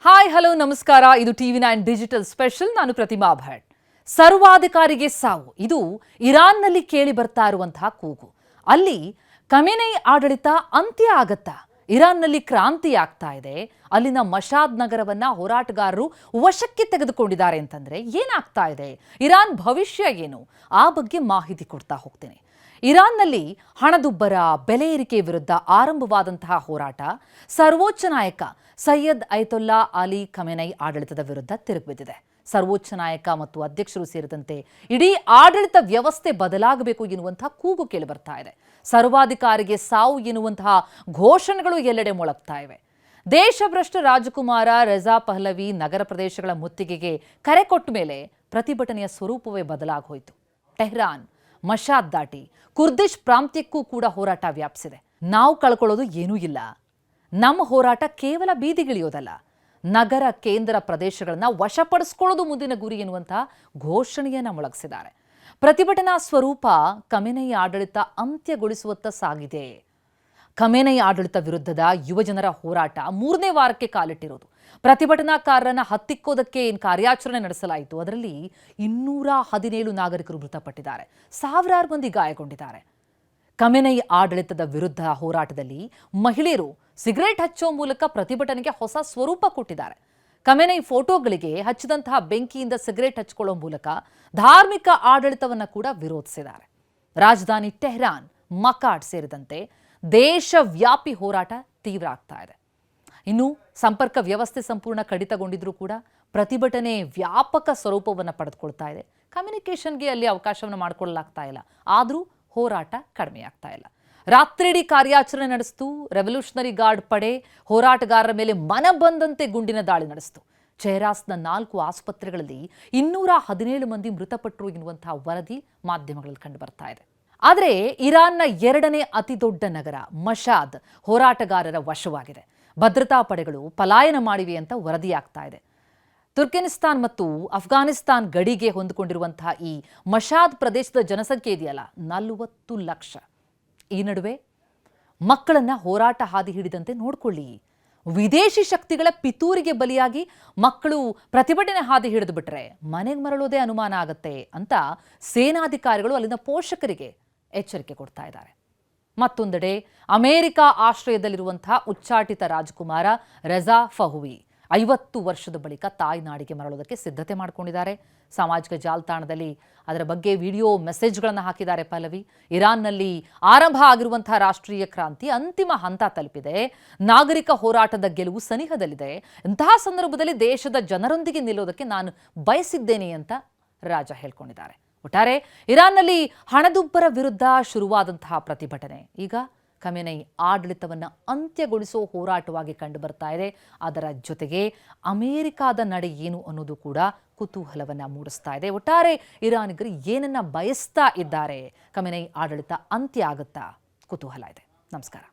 Hi hello ನಮಸ್ಕಾರ. ಇದು TV9 digital special. ನಾನು ಪ್ರತಿಮಾ ಭಟ್. ಸರ್ವಾಧಿಕಾರಿಗೆ ಸಾವು, ಇದು ಇರಾನ್ನಲ್ಲಿ ಕೇಳಿ ಬರ್ತಾ ಇರುವಂತಹ ಕೂಗು. ಅಲ್ಲಿ ಖಮೇನಿ ಆಡಳಿತ ಅಂತ್ಯ ಆಗತ್ತಾ? ಇರಾನ್ನಲ್ಲಿ ಕ್ರಾಂತಿ ಆಗ್ತಾ ಇದೆ. ಅಲ್ಲಿನ ಮಶಾದ್ ನಗರವನ್ನ ಹೋರಾಟಗಾರರು ವಶಕ್ಕೆ ತೆಗೆದುಕೊಂಡಿದ್ದಾರೆ ಅಂತಂದ್ರೆ ಏನಾಗ್ತಾ ಇದೆ? ಇರಾನ್ ಭವಿಷ್ಯ ಏನು? ಆ ಬಗ್ಗೆ ಮಾಹಿತಿ ಕೊಡ್ತಾ ಹೋಗ್ತೇನೆ. ಇರಾನ್ನಲ್ಲಿ ಹಣದುಬ್ಬರ, ಬೆಲೆ ಏರಿಕೆ ವಿರುದ್ಧ ಆರಂಭವಾದಂತಹ ಹೋರಾಟ ಸರ್ವೋಚ್ಚ ನಾಯಕ ಸೈಯದ್ ಅಯತೊಲ್ಲಾ ಅಲಿ ಖಮೇನಿ ಆಡಳಿತದ ವಿರುದ್ಧ ತಿರುಗಿಬಿದ್ದಿದೆ. ಸರ್ವೋಚ್ಚ ನಾಯಕ ಮತ್ತು ಅಧ್ಯಕ್ಷರು ಸೇರಿದಂತೆ ಇಡೀ ಆಡಳಿತ ವ್ಯವಸ್ಥೆ ಬದಲಾಗಬೇಕು ಎನ್ನುವಂತಹ ಕೂಗು ಕೇಳಿ ಬರ್ತಾ ಇದೆ. ಸರ್ವಾಧಿಕಾರಿಗೆ ಸಾವು ಎನ್ನುವಂತಹ ಘೋಷಣೆಗಳು ಎಲ್ಲೆಡೆ ಮೊಳಗ್ತಾ ಇವೆ. ದೇಶಭ್ರಷ್ಟ ರಾಜಕುಮಾರ ರೆಜಾ ಪಹ್ಲವಿ ನಗರ ಪ್ರದೇಶಗಳ ಮುತ್ತಿಗೆಗೆ ಕರೆ ಕೊಟ್ಟ ಮೇಲೆ ಪ್ರತಿಭಟನೆಯ ಸ್ವರೂಪವೇ ಬದಲಾಗೋಯ್ತು. ಟೆಹರಾನ್, ಮಶಾದ್ ದಾಟಿ ಕುರ್ದಿಶ್ ಪ್ರಾಂತ್ಯಕ್ಕೂ ಕೂಡ ಹೋರಾಟ ವ್ಯಾಪಿಸಿದೆ. ನಾವು ಕಳ್ಕೊಳ್ಳೋದು ಏನೂ ಇಲ್ಲ. ನಮ್ಮ ಹೋರಾಟ ಕೇವಲ ಬೀದಿಗಿಳಿಯೋದಲ್ಲ, ನಗರ ಕೇಂದ್ರ ಪ್ರದೇಶಗಳನ್ನ ವಶಪಡಿಸಿಕೊಳ್ಳೋದು ಮುಂದಿನ ಗುರಿ ಎನ್ನುವಂತಹ ಘೋಷಣೆಯನ್ನ ಮೊಳಗಿಸಿದ್ದಾರೆ. ಪ್ರತಿಭಟನಾ ಸ್ವರೂಪ ಖಮೇನಿ ಆಡಳಿತ ಅಂತ್ಯಗೊಳಿಸುವತ್ತ ಸಾಗಿದೆ. ಖಮೇನಿ ಆಡಳಿತ ವಿರುದ್ಧದ ಯುವಜನರ ಹೋರಾಟ 3ನೇ ವಾರಕ್ಕೆ ಕಾಲಿಟ್ಟಿರೋದು. ಪ್ರತಿಭಟನಾಕಾರರನ್ನ ಹತ್ತಿಕ್ಕೋದಕ್ಕೆ ಏನು ಕಾರ್ಯಾಚರಣೆ ನಡೆಸಲಾಯಿತು, ಅದರಲ್ಲಿ 217 ನಾಗರಿಕರು ಮೃತಪಟ್ಟಿದ್ದಾರೆ, ಸಾವಿರಾರು ಮಂದಿ ಗಾಯಗೊಂಡಿದ್ದಾರೆ. ಖಮೇನಿ ಆಡಳಿತದ ವಿರುದ್ಧ ಹೋರಾಟದಲ್ಲಿ ಮಹಿಳೆಯರು ಸಿಗರೇಟ್ ಹಚ್ಚೋ ಮೂಲಕ ಪ್ರತಿಭಟನೆಗೆ ಹೊಸ ಸ್ವರೂಪ ಕೊಟ್ಟಿದ್ದಾರೆ. ಖಮೇನಿ ಫೋಟೋಗಳಿಗೆ ಹಚ್ಚಿದಂತಹ ಬೆಂಕಿಯಿಂದ ಸಿಗರೇಟ್ ಹಚ್ಕೊಳ್ಳೋ ಮೂಲಕ ಧಾರ್ಮಿಕ ಆಡಳಿತವನ್ನು ಕೂಡ ವಿರೋಧಿಸಿದ್ದಾರೆ. ರಾಜಧಾನಿ ಟೆಹರಾನ್, ಮಕಾಡ್ ಸೇರಿದಂತೆ ದೇಶವ್ಯಾಪಿ ಹೋರಾಟ ತೀವ್ರ ಆಗ್ತಾ ಇದೆ. ಇನ್ನು ಸಂಪರ್ಕ ವ್ಯವಸ್ಥೆ ಸಂಪೂರ್ಣ ಕಡಿತಗೊಂಡಿದ್ರೂ ಕೂಡ ಪ್ರತಿಭಟನೆ ವ್ಯಾಪಕ ಸ್ವರೂಪವನ್ನು ಪಡೆದುಕೊಳ್ತಾ ಇದೆ. ಕಮ್ಯುನಿಕೇಷನ್ಗೆ ಅಲ್ಲಿ ಅವಕಾಶವನ್ನು ಮಾಡಿಕೊಳ್ಳಲಾಗ್ತಾ ಇಲ್ಲ. ಆದರೂ ಹೋರಾಟ ಕಡಿಮೆ ಆಗ್ತಾ ಇಲ್ಲ. ರಾತ್ರಿಯಿಡೀ ಕಾರ್ಯಾಚರಣೆ ನಡೆಸಿತು ರೆವಲ್ಯೂಷನರಿ ಗಾರ್ಡ್ ಪಡೆ. ಹೋರಾಟಗಾರರ ಮೇಲೆ ಮನ ಬಂದಂತೆ ಗುಂಡಿನ ದಾಳಿ ನಡೆಸಿತು. ಚೆಹರಾಸ್ನ 4 ಆಸ್ಪತ್ರೆಗಳಲ್ಲಿ 217 ಮಂದಿ ಮೃತಪಟ್ಟರು ಎನ್ನುವಂತಹ ವರದಿ ಮಾಧ್ಯಮಗಳಲ್ಲಿ ಕಂಡು ಬರ್ತಾ ಇದೆ. ಆದರೆ ಇರಾನ್ನ 2ನೇ ಅತಿ ದೊಡ್ಡ ನಗರ ಮಶಾದ್ ಹೋರಾಟಗಾರರ ವಶವಾಗಿದೆ. ಭದ್ರತಾ ಪಡೆಗಳು ಪಲಾಯನ ಮಾಡಿವೆ ಅಂತ ವರದಿಯಾಗ್ತಾ ಇದೆ. ತುರ್ಕೆನಿಸ್ತಾನ್ ಮತ್ತು ಅಫ್ಘಾನಿಸ್ತಾನ್ ಗಡಿಗೆ ಹೊಂದಿಕೊಂಡಿರುವಂತಹ ಈ ಮಶಾದ್ ಪ್ರದೇಶದ ಜನಸಂಖ್ಯೆ ಇದೆಯಲ್ಲ 40 ಲಕ್ಷ. ಈ ನಡುವೆ ಮಕ್ಕಳನ್ನ ಹೋರಾಟ ಹಾದಿ ಹಿಡಿದಂತೆ ನೋಡ್ಕೊಳ್ಳಿ. ವಿದೇಶಿ ಶಕ್ತಿಗಳ ಪಿತೂರಿಗೆ ಬಲಿಯಾಗಿ ಮಕ್ಕಳು ಪ್ರತಿಭಟನೆ ಹಾದಿ ಹಿಡಿದು ಬಿಟ್ರೆ ಮನೆಗೆ ಮರಳೋದೇ ಅನುಮಾನ ಆಗತ್ತೆ ಅಂತ ಸೇನಾಧಿಕಾರಿಗಳು ಅಲ್ಲಿನ ಪೋಷಕರಿಗೆ ಎಚ್ಚರಿಕೆ ಕೊಡ್ತಾ ಇದ್ದಾರೆ. ಮತ್ತೊಂದೆಡೆ ಅಮೆರಿಕ ಆಶ್ರಯದಲ್ಲಿರುವಂತಹ ಉಚ್ಚಾಟಿತ ರಾಜಕುಮಾರ ರೆಜಾ ಪಹ್ಲವಿ 50 ವರ್ಷದ ಬಳಿಕ ತಾಯ್ನಾಡಿಗೆ ಮರಳೋದಕ್ಕೆ ಸಿದ್ಧತೆ ಮಾಡಿಕೊಂಡಿದ್ದಾರೆ. ಸಾಮಾಜಿಕ ಜಾಲತಾಣದಲ್ಲಿ ಅದರ ಬಗ್ಗೆ ವಿಡಿಯೋ ಮೆಸೇಜ್ಗಳನ್ನು ಹಾಕಿದ್ದಾರೆ ಪಹ್ಲವಿ. ಇರಾನ್ನಲ್ಲಿ ಆರಂಭ ಆಗಿರುವಂತಹ ರಾಷ್ಟ್ರೀಯ ಕ್ರಾಂತಿ ಅಂತಿಮ ಹಂತ ತಲುಪಿದೆ. ನಾಗರಿಕ ಹೋರಾಟದ ಗೆಲುವು ಸನಿಹದಲ್ಲಿದೆ. ಇಂತಹ ಸಂದರ್ಭದಲ್ಲಿ ದೇಶದ ಜನರೊಂದಿಗೆ ನಿಲ್ಲೋದಕ್ಕೆ ನಾನು ಬಯಸಿದ್ದೇನೆ ಅಂತ ರಾಜ ಹೇಳ್ಕೊಂಡಿದ್ದಾರೆ. ಒಟ್ಟಾರೆ ಇರಾನ್ನಲ್ಲಿ ಹಣದುಬ್ಬರ ವಿರುದ್ಧ ಶುರುವಾದಂತಹ ಪ್ರತಿಭಟನೆ ಈಗ ಖಮೇನಿ ಆಡಳಿತವನ್ನು ಅಂತ್ಯಗೊಳಿಸೋ ಹೋರಾಟವಾಗಿ ಕಂಡು ಬರ್ತಾ ಇದೆ. ಅದರ ಜೊತೆಗೆ ಅಮೆರಿಕಾದ ನಡೆ ಏನು ಅನ್ನೋದು ಕೂಡ ಕುತೂಹಲವನ್ನು ಮೂಡಿಸ್ತಾ ಇದೆ. ಒಟ್ಟಾರೆ ಇರಾನಿಗರು ಏನನ್ನ ಬಯಸ್ತಾ ಇದ್ದಾರೆ? ಖಮೇನಿ ಆಡಳಿತ ಅಂತ್ಯ ಆಗುತ್ತಾ? ಕುತೂಹಲ ಇದೆ. ನಮಸ್ಕಾರ.